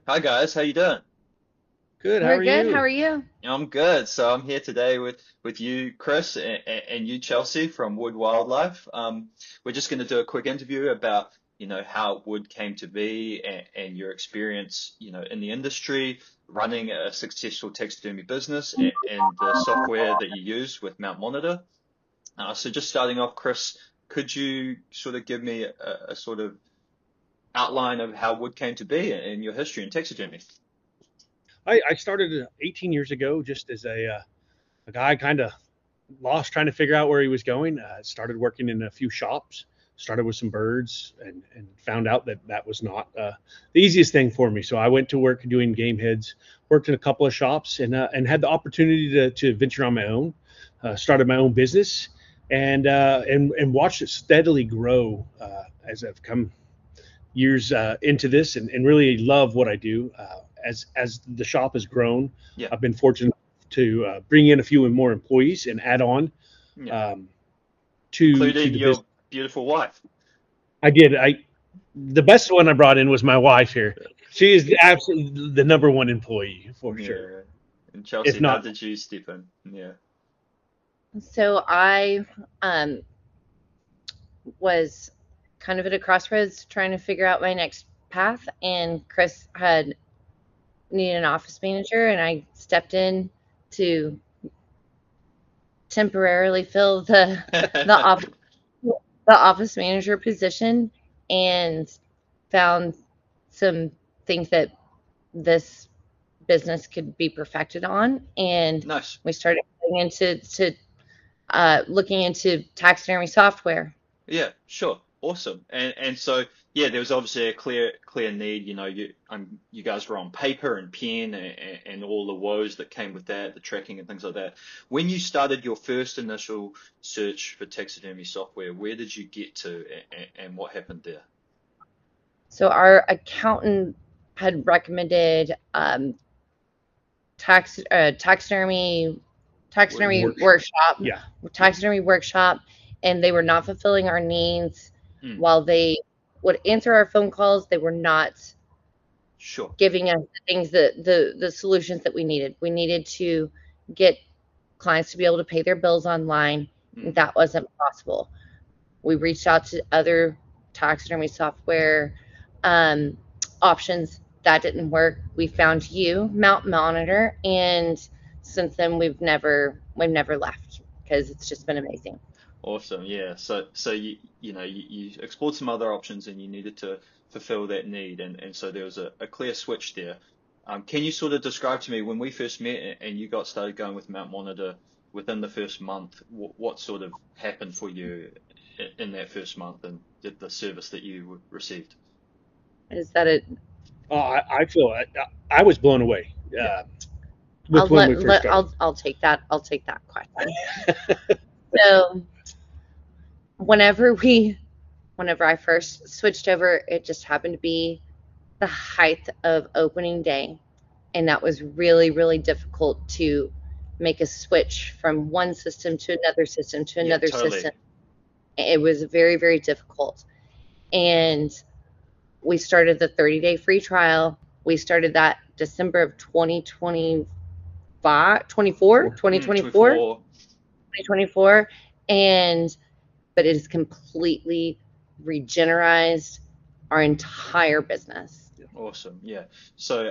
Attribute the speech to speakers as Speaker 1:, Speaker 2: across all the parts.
Speaker 1: Hi guys, how you doing?
Speaker 2: Good. How
Speaker 3: We're
Speaker 2: are
Speaker 3: good. How
Speaker 2: you?
Speaker 3: are you?
Speaker 1: I'm good. So I'm here today with you, Chris, and you, Chelsea, from Wood Wildlife. We're just going to do a quick interview about, how Wood came to be and your experience, in the industry, running a successful taxidermy business and the software that you use with MountMonitor. So just starting off, Chris, could you sort of give me a sort of outline of how Wood came to be and your history in taxidermy?
Speaker 2: I started 18 years ago just as a guy kind of lost trying to figure out where he was going. Started working in a few shops, started with some birds, and found out that that was not the easiest thing for me. So I went to work doing game heads, worked in a couple of shops, and had the opportunity to venture on my own. Started my own business and watched it steadily grow as I've come years into this and really love what I do. As the shop has grown,
Speaker 1: Yeah,
Speaker 2: I've been fortunate to bring in a few more employees and add on
Speaker 1: yeah,
Speaker 2: um, to
Speaker 1: including
Speaker 2: the business.
Speaker 1: your beautiful wife.
Speaker 2: I did. The best one I brought in was my wife here. She is absolutely the number one employee for sure,
Speaker 1: Yeah. And
Speaker 2: if
Speaker 1: Chelsea, how
Speaker 2: not.
Speaker 1: did you step in? Yeah.
Speaker 3: So I um, was kind of at a crossroads trying to figure out my next path, and Chris had needed an office manager, and I stepped in to temporarily fill the off, the office manager position, and found some things that this business could be perfected on, and
Speaker 1: Nice.
Speaker 3: we started going into looking into taxidermy software.
Speaker 1: Yeah, sure. Awesome. And so yeah, there was obviously a clear need, you guys were on paper and pen and all the woes that came with that, the tracking and things like that. When you started your first initial search for taxidermy software, where did you get to and what happened there?
Speaker 3: So our accountant had recommended taxidermy
Speaker 2: Workshop.
Speaker 3: workshop,
Speaker 2: Yeah, yeah.
Speaker 3: taxidermy workshop, and they were not fulfilling our needs.
Speaker 1: Mm,
Speaker 3: While they would answer our phone calls, they were not
Speaker 1: sure.
Speaker 3: giving us the things that the solutions that we needed. We needed to get clients to be able to pay their bills online, and
Speaker 1: Mm,
Speaker 3: that wasn't possible. We reached out to other taxidermy software um, options. That didn't work. We found you, MountMonitor, and since then we've never left because it's just been amazing.
Speaker 1: awesome. Yeah. So you explored some other options and you needed to fulfill that need and so there was a clear switch there. Can you sort of describe to me when we first met and you got started going with Mount Monitor within the first month, what sort of happened for you in that first month and the service that you received?
Speaker 3: Is that it?
Speaker 2: I feel I was blown away
Speaker 1: Yeah.
Speaker 2: with when we first started.
Speaker 3: I'll take that. I'll take that question. So whenever we whenever I first switched over, it just happened to be the height of opening day, and that was really, really difficult to make a switch from one system to another system to
Speaker 1: Yeah,
Speaker 3: another system.
Speaker 1: totally.
Speaker 3: It was very, very difficult. And we started the 30-day free trial. We started that December of 2025, 24,
Speaker 2: Before.
Speaker 3: 2024,
Speaker 1: 24.
Speaker 3: 2024. And, but it has completely regenerized our entire business.
Speaker 1: Awesome. Yeah. So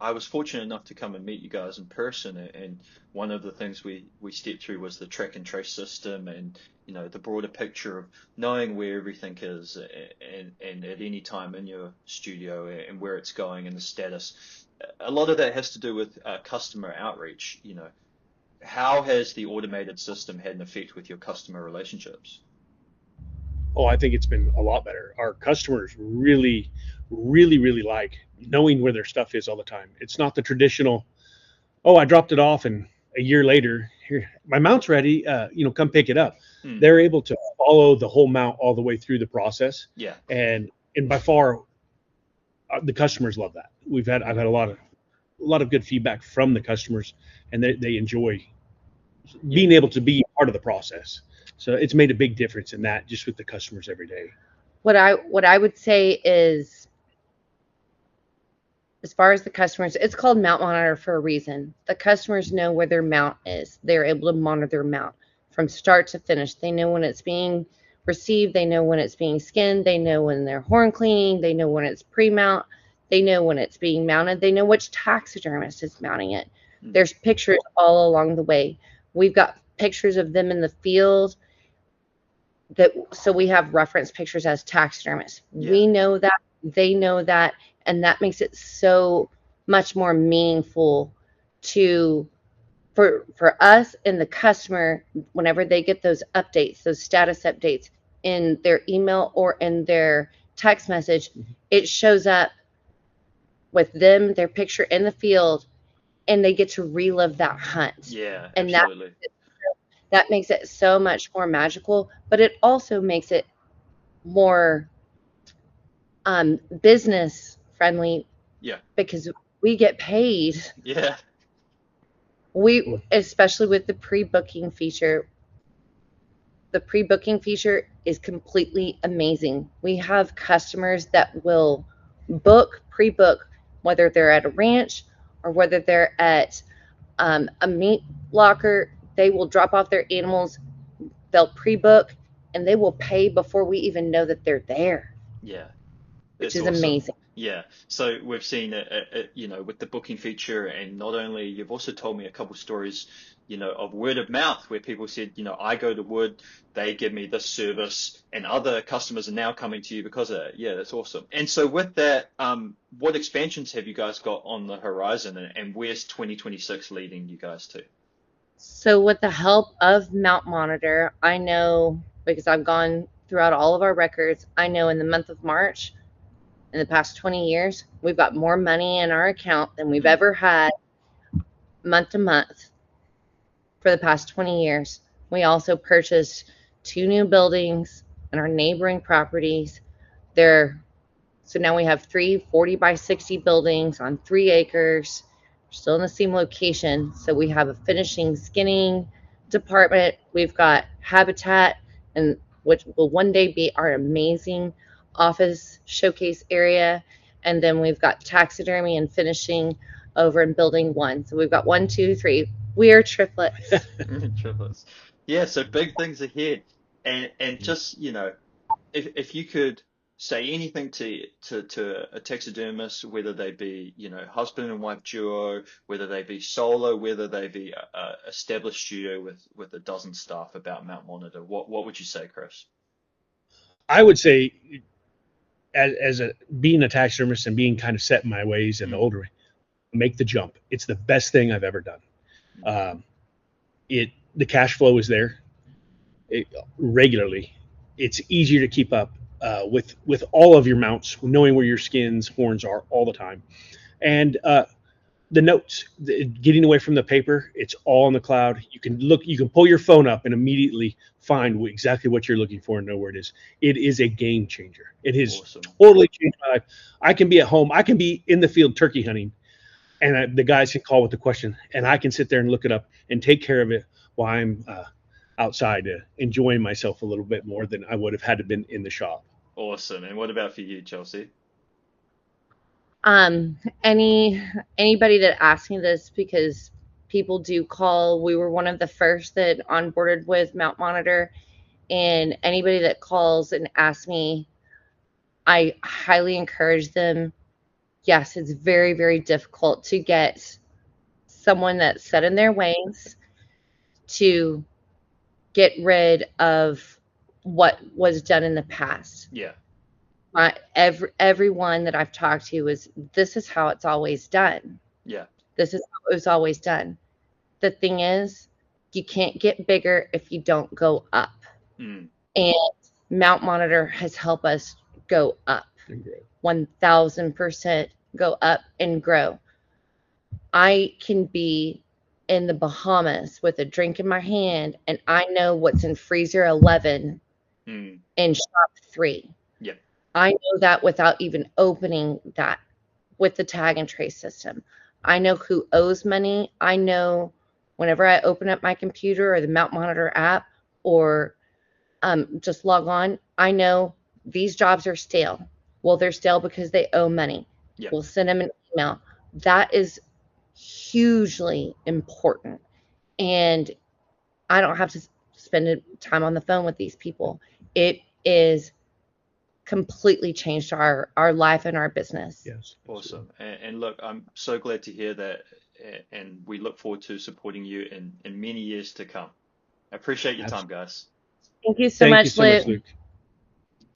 Speaker 1: I was fortunate enough to come and meet you guys in person, and one of the things we stepped through was the track and trace system, and the broader picture of knowing where everything is, and at any time in your studio and where it's going and the status. A lot of that has to do with customer outreach. How has the automated system had an effect with your customer relationships?
Speaker 2: Oh, I think it's been a lot better. Our customers really, really, really like knowing where their stuff is all the time. It's not the traditional, oh, I dropped it off and a year later, here, my mount's ready. Come pick it up.
Speaker 1: Hmm.
Speaker 2: They're able to follow the whole mount all the way through the process,
Speaker 1: Yeah.
Speaker 2: and by far, the customers love that. I've
Speaker 1: Yeah.
Speaker 2: had a lot of good feedback from the customers, and they enjoy
Speaker 1: Yeah.
Speaker 2: being able to be part of the process. So it's made a big difference in that just with the customers every day.
Speaker 3: What I would say is as far as the customers, it's called MountMonitor for a reason. The customers know where their mount is. They're able to monitor their mount from start to finish. They know when it's being received. They know when it's being skinned. They know when they're horn cleaning. They know when it's pre-mount. They know when it's being mounted. They know which taxidermist is mounting it. There's pictures all along the way. We've got pictures of them in the field so we have reference pictures as taxidermists.
Speaker 1: Yeah.
Speaker 3: We know that, they know that, and that makes it so much more meaningful for us and the customer whenever they get those updates, those status updates in their email or in their text message. It shows up with them, their picture in the field, and they get to relive that hunt.
Speaker 1: Yeah,
Speaker 3: And
Speaker 1: absolutely.
Speaker 3: that makes it so much more magical, but it also makes it more business friendly.
Speaker 1: Yeah.
Speaker 3: Because we get paid.
Speaker 1: Yeah.
Speaker 3: We, especially with the pre-booking feature. The pre-booking feature is completely amazing. We have customers that will pre-book, whether they're at a ranch or whether they're at a meat locker. They will drop off their animals, they'll pre-book, and they will pay before we even know that they're there.
Speaker 1: Yeah.
Speaker 3: Which
Speaker 1: It's
Speaker 3: is
Speaker 1: awesome.
Speaker 3: amazing.
Speaker 1: Yeah. So we've seen with the booking feature, and not only, you've also told me a couple stories, of word of mouth where people said, I go to Wood, they give me this service, and other customers are now coming to you because of that. Yeah, that's awesome. And so with that, what expansions have you guys got on the horizon, and where's 2026 leading you guys to?
Speaker 3: So with the help of MountMonitor, I know, because I've gone throughout all of our records, I know in the month of March, in the past 20 years, we've got more money in our account than we've ever had month to month for the past 20 years. We also purchased 2 new buildings in our neighboring properties. So now we have 3 40 by 60 buildings on 3 acres. We're still in the same location. So we have a finishing skinning department. We've got habitat, and which will one day be our amazing office showcase area. And then we've got taxidermy and finishing over in building 1. So we've got 1, 2, 3. We are triplets.
Speaker 1: Triplets. Yeah, so big things ahead. And just, if you could say anything to a taxidermist, whether they be, husband and wife duo, whether they be solo, whether they be a established studio with a dozen staff, about MountMonitor, what would you say, Chris?
Speaker 2: I would say, being a taxidermist and being kind of set in my ways and older, make the jump. It's the best thing I've ever done. The cash flow is there regularly. It's easier to keep up with all of your mounts, knowing where your skins, horns are all the time. And the notes, getting away from the paper, it's all in the cloud. You can pull your phone up and immediately find exactly what you're looking for and know where it is. It is a game changer. It has
Speaker 1: awesome.
Speaker 2: Totally changed my life. I can be at home. I can be in the field turkey hunting, and the guys can call with the question, and I can sit there and look it up and take care of it while I'm outside, enjoying myself a little bit more than I would have had to been in the shop.
Speaker 1: Awesome. And what about for you, Chelsea?
Speaker 3: Anybody that asks me this, because people do call, we were one of the first that onboarded with MountMonitor, and anybody that calls and asks me, I highly encourage them. Yes, it's very, very difficult to get someone that's set in their ways to get rid of what was done in the past.
Speaker 1: Yeah.
Speaker 3: Everyone that I've talked to this is how it's always done.
Speaker 1: Yeah.
Speaker 3: This is how it was always done. The thing is, you can't get bigger if you don't go up. And MountMonitor has helped us go up. 1,000% go up and grow. I can be in the Bahamas with a drink in my hand, and I know what's in freezer 11 in shop 3.
Speaker 1: Yeah.
Speaker 3: I know that without even opening that with the tag and trace system. I know who owes money. I know whenever I open up my computer or the MountMonitor app or just log on, I know these jobs are stale. Well, they're stale because they owe money.
Speaker 1: Yeah.
Speaker 3: We'll send them an email. That is hugely important. And I don't have to spend time on the phone with these people. It is completely changed our life and our business.
Speaker 2: Yes.
Speaker 1: Awesome. And look, I'm so glad to hear that, and we look forward to supporting you in many years to come. I appreciate your time, guys.
Speaker 3: Thank you so
Speaker 2: Thank you
Speaker 3: much,
Speaker 2: so much,
Speaker 3: Luke.
Speaker 2: Luke.